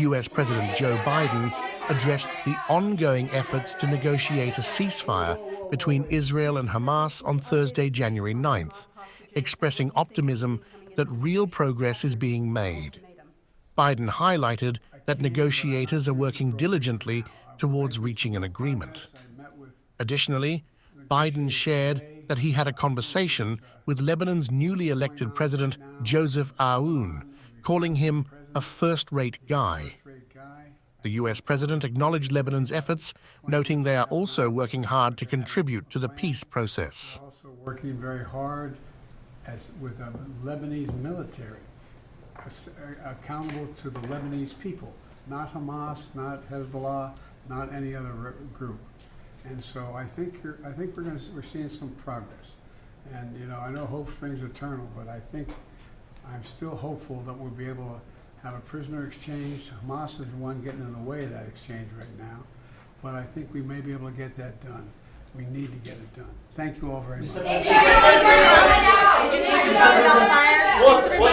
US President Joe Biden addressed the ongoing efforts to negotiate a ceasefire between Israel and Hamas on Thursday, January 9th, expressing optimism that real progress is being made. Biden highlighted that negotiators are working diligently towards reaching an agreement. Additionally, Biden shared that he had a conversation with Lebanon's newly elected president, Joseph Aoun, calling him a first-rate guy. The U.S. president acknowledged Lebanon's efforts, noting they are also working hard to contribute to the peace process. We're also working very hard with the Lebanese military, accountable to the Lebanese people, not Hamas, not Hezbollah, not any other group. And so I think we're seeing some progress. And you know, I know hope springs eternal, but I'm still hopeful that we'll be able to have a prisoner exchange. Hamas is the one getting in the way of that exchange right now, but I think we may be able to get that done. We need to get it done. Thank you all very much. What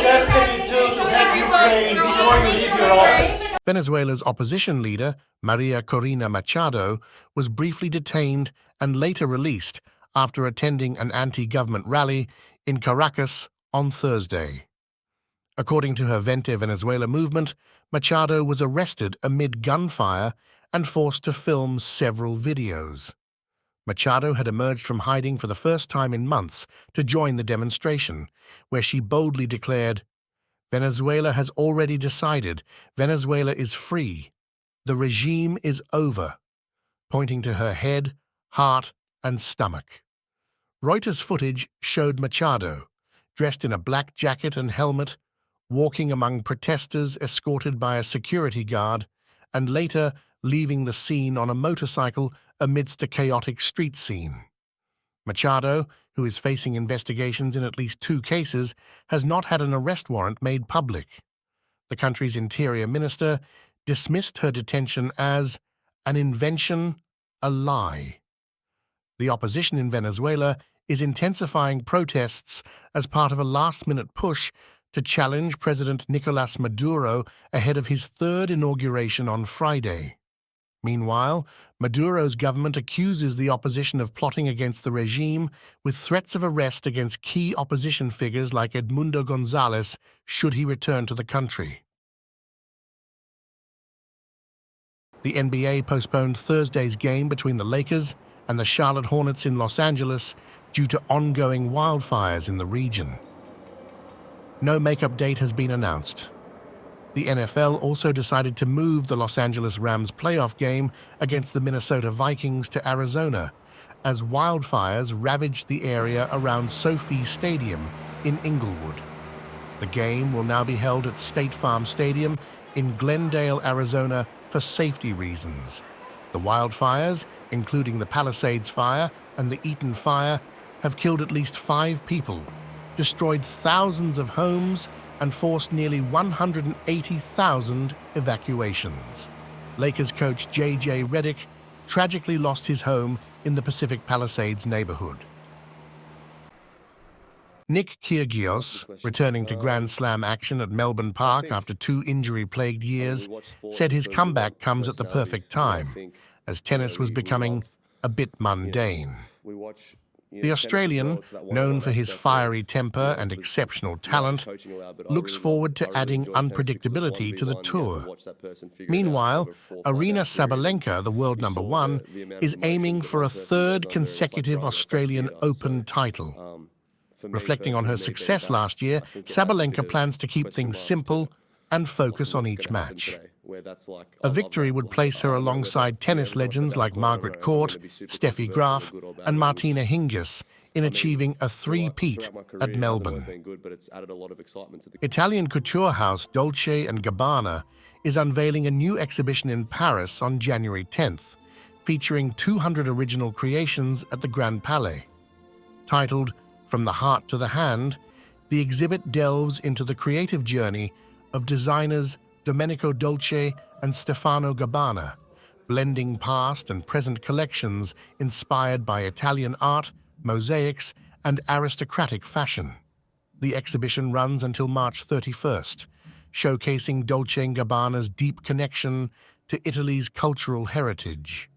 else can you do to help Ukraine before you leave your office? Venezuela's opposition leader, María Corina Machado, was briefly detained and later released after attending an anti-government rally in Caracas on Thursday. According to her Vente Venezuela movement, Machado was arrested amid gunfire and forced to film several videos. Machado had emerged from hiding for the first time in months to join the demonstration, where she boldly declared, "Venezuela has already decided. Venezuela is free. The regime is over," pointing to her head, heart, and stomach. Reuters footage showed Machado, dressed in a black jacket and helmet, walking among protesters escorted by a security guard, and later leaving the scene on a motorcycle amidst a chaotic street scene. Machado, who is facing investigations in at least 2 cases, has not had an arrest warrant made public. The country's interior minister dismissed her detention as an invention, a lie. The opposition in Venezuela is intensifying protests as part of a last-minute push to challenge President Nicolás Maduro ahead of his 3rd inauguration on Friday. Meanwhile, Maduro's government accuses the opposition of plotting against the regime, with threats of arrest against key opposition figures like Edmundo González should he return to the country. The NBA postponed Thursday's game between the Lakers and the Charlotte Hornets in Los Angeles due to ongoing wildfires in the region. No makeup date has been announced. The NFL also decided to move the Los Angeles Rams playoff game against the Minnesota Vikings to Arizona, as wildfires ravaged the area around SoFi Stadium in Inglewood. The game will now be held at State Farm Stadium in Glendale, Arizona, for safety reasons. The wildfires, including the Palisades Fire and the Eaton Fire, have killed at least 5 people, destroyed thousands of homes, and forced nearly 180,000 evacuations. Lakers coach J.J. Redick tragically lost his home in the Pacific Palisades neighborhood. Nick Kyrgios, returning to Grand Slam action at Melbourne Park after 2 injury-plagued years, said his comeback comes at the perfect time, as tennis was becoming a bit mundane. The Australian, known for his fiery temper and exceptional talent, looks forward to adding unpredictability to the tour. Meanwhile, Aryna Sabalenka, the world #1, is aiming for a 3rd consecutive Australian Open title. Reflecting on her success last year, Sabalenka plans to keep things simple and focus on each match. A victory would place her alongside tennis legends like Margaret Court, Steffi Graf, and Martina Hingis in achieving a 3-peat at Melbourne. Italian couture house Dolce & Gabbana is unveiling a new exhibition in Paris on January 10th, featuring 200 original creations at the Grand Palais. Titled From the Heart to the Hand, the exhibit delves into the creative journey of designers Domenico Dolce and Stefano Gabbana, blending past and present collections inspired by Italian art, mosaics, and aristocratic fashion. The exhibition runs until March 31st, showcasing Dolce & Gabbana's deep connection to Italy's cultural heritage.